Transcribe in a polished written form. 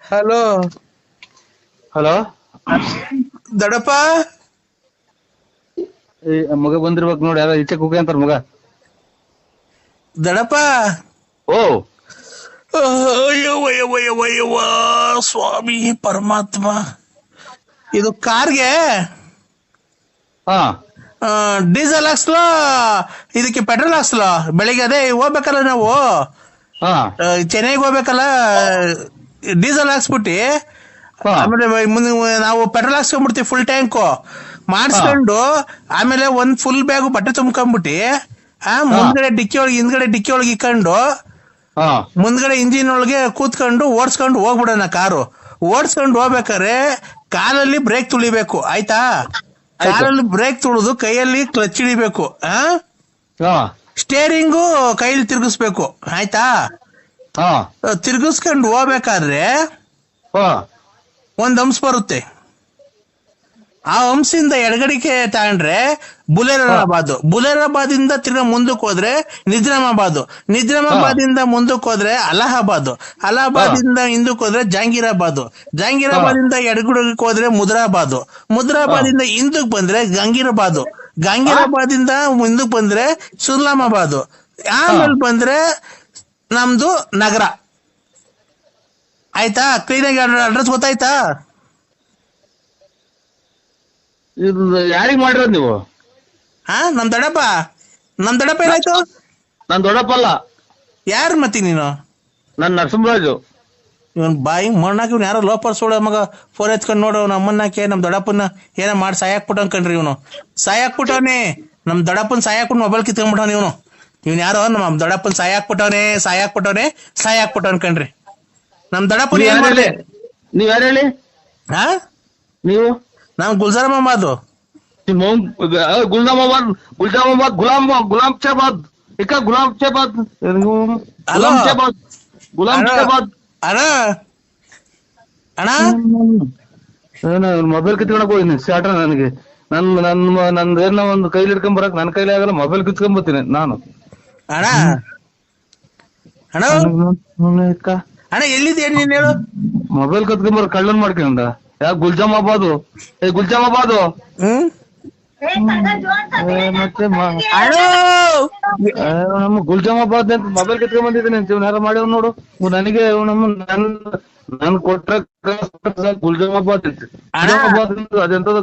Hello hello ದಡಪ್ಪ. ಈ ಮಗ ಬಂದಿರ್ಬೇಕು ನೋಡಿ, ಯಾರೋ ಈಚೆ ಕುಗ್ಗಿ ಅಂತಾರ ಮಗ. ದಡಪ್ಪ. ಓ ಅಯ್ಯವ್ವ ಸ್ವಾಮಿ ಪರಮಾತ್ಮ. ಇದು ಕಾರ್ಗೆ ಹಾ ಡೀಸೆಲ್ ಹಾಕ್ಸ್ಲೋ ಇದಕ್ಕೆ ಪೆಟ್ರೋಲ್ ಹಾಕ್ಸ್ಲೋ? ಬೆಳಿಗ್ಗೆ ಅದೇ ಹೋಗ್ಬೇಕಲ್ಲ ನಾವು, ಹಾ ಚೆನ್ನೈಗೆ ಹೋಗ್ಬೇಕಲ್ಲ, ಡೀಸೆಲ್ ಹಾಕ್ಸ್ಬಿಟ್ಟಿ ಹಾ ಆಮೇಲೆ ಮುಂದೆ ನಾವು ಪೆಟ್ರೋಲ್ ಹಾಕ್ಸ್ಕೊಂಡ್ಬಿಡ್ತೀವಿ ಫುಲ್ ಟ್ಯಾಂಕು ಮಾಡಿಸ್ಕೊಂಡು, ಆಮೇಲೆ ಒಂದ್ ಫುಲ್ ಬ್ಯಾಗು ಬಟ್ಟೆ ತುಂಬ್ಕೊಂಡ್ಬಿಟ್ಟಿ ಮುಂದ್ಗಡೆ ಡಿಕ್ಕಿ ಒಳಗೆ ಹಿಂದ್ಗಡೆ ಡಿಕ್ಕಿ ಒಳಗೆ ಇಕ್ಕೊಂಡು ಹಾ ಮುಂದ್ಗಡೆ ಇಂಜಿನ್ ಒಳಗೆ ಕೂತ್ಕೊಂಡು ಓಡಿಸ್ಕೊಂಡು ಹೋಗ್ಬಿಡೋಣ. ಕಾರು ಓಡಿಸ್ಕೊಂಡು ಹೋಗ್ಬೇಕಾರೆ ಕಾಲಲ್ಲಿ ಬ್ರೇಕ್ ತುಳಿಬೇಕು, ಆಯ್ತಾ? ಕಾಲಲ್ಲಿ ಬ್ರೇಕ್ ತುಳಿದು ಕೈಯಲ್ಲಿ ಕ್ಲಚ್ ಹಿಡಿಬೇಕು, ಹಾ ಸ್ಟೇರಿಂಗು ಕೈಲಿ ತಿರ್ಗಿಸ್ಬೇಕು, ಆಯ್ತಾ? ಹಾ ತಿರ್ಗಿಸ್ಕೊಂಡು ಹೋಗ್ಬೇಕಾದ್ರೆ ಹಾ ಒಂದ್ ಹಂಸ ಬರುತ್ತೆ. ಆ ಹಂಸಿಂದ ಎಡಗಡಿಕೆ ತಗೊಂಡ್ರೆ ಬುಲೇರಾಬಾದ್ ಇಂದ ತಿರ್ಗಾ ಮುಂದಕ್ಕೆ ಹೋದ್ರೆ ನಿಜಾಮಾಬಾದ್ ಇಂದ ಮುಂದಕ್ಕೆ ಹೋದ್ರೆ ಅಲಹಾಬಾದ್ ಇಂದ ಹಿಂದಕ್ಕೆ ಹೋದ್ರೆ ಜಹಾಂಗೀರಾಬಾದ್ ಇಂದ ಎಡಗಡಿಗೆ ಹೋದ್ರೆ ಮುದ್ರಾಬಾದ್ ಇಂದ ಹಿಂದಕ್ಕೆ ಬಂದ್ರೆ ಗಂಗೀರಾಬಾದ್ ಇಂದ ಮುಂದಕ್ಕೆ ಬಂದ್ರೆ ಸುರ್ಲಾಮಾಬಾದ್, ಆಮೇಲೆ ಬಂದ್ರೆ ನಮ್ದು ನಗರ, ಆಯ್ತಾ? ಕ್ಲೀನಾಗಿ ಅಡ್ರೆಸ್ ಗೊತ್ತಾಯ್ತಾ? ಇದು ಯಾರಿಗ್ ಮಾಡಿರೋದು ನೀವು? ನಮ್ ದೊಡ್ಡಪ್ಪ ಏನಾಯ್ತು? ನಾನ್ ದೊಡ್ಡಪ್ಪಲ್ಲ, ಯಾರು ಮತ್ತಿ ನೀನು? ನಾನ್ ನರಸಿಂಹರಾಜು. ಇವನ್ ಬಾಯಿ ಮಣ್ಣಾಕಿ ಇವ್ನು ಯಾರೋ ಲೋಪರ್ ಸೋಳ ಮಗ ಫೋನ್ ಎತ್ಕೊಂಡ್ ನೋಡು ನಮ್ಮನ್ನಾಕೆ ನಮ್ ದೊಡ್ಡಪ್ಪನ ಏನ ಮಾಡಿ ಸಾಯಾಕ್ಬಿಟ್ಟು ಅನ್ಕಂಡ್ರಿ. ಇವನು ಸಾಯಾಕ್ಬಿಟ್ಟವನೇ, ನಮ್ ದೊಡ್ಡಪ್ಪನ ಸಾಯಾಕ್ಬಿಟ್ಟು ಮೊಬೈಲ್ ಕಿತ್ಕೊಂಡ್ಬಿಟ್ಟವನ ಇವನ್ ಯಾರೋ ನಮ್ಮ ದೊಡ್ಡಪ್ಪನ ಸಾಯಾಕ್ಬಿಟ್ಟು ಅನ್ಕಂಡ್ರಿ. ನಮ್ ದೊಡ್ಡಪ್ಪನ ಏನ್ ಮಾಡ್ದೆ? ನೀವ್ ಯಾರು ಹೇಳಿ? ನೀವು? ನಾವ್ ಗುಲ್ಜಾರಮಾಬಾದ್. ಗುಲಾಮ್ ಚಾಬಾದ್ ಅಣ್ಣ ಮೊಬೈಲ್ ಕಿತ್ಕೊಳಕ್ ಹೋಗಿನಿ ಸ್ಟಾರ್ಟ. ನನಗೆ ನಂದೇನ ಒಂದು ಕೈಲಿ ಹಿಡ್ಕೊಂಡ್ ಬರಕ್ ನನ್ನ ಕೈಲಿ ಆಗಲ್ಲ, ಮೊಬೈಲ್ ಕಿತ್ಕೊಂಡ್ ಬರ್ತೀನಿ ನಾನು. ಅಣ್ಣ ಎಲ್ಲಿದ್ದೆ ನೀನ್ ಹೇಳು? ಮೊಬೈಲ್ ಕತ್ಕೊಂಬರ್ ಕಳ್ಳನ್ ಮಾಡ್ಕೊಂಡ ಯಾಕೆ? ಗುಲ್ಜಾಮಾಬಾದು ಮತ್ತೆ ನಮ್ಮ ಗುಲ್ಜಾಮಾಬಾದ್ ಅಂತ ಮೊಬೈಲ್ ಕಿತ್ಕೊಂಡ್ ಬಂದಿದ್ದೀನಿ ಅಂತ ಯಾರು ಮಾಡ್ಯಾವ ನೋಡು. ನನಗೆ ನನ್ ಕೊಟ್ಟ ಗುಲ್ಜಾಮಾಬಾದ್ ಅದೆಂತದ್ದು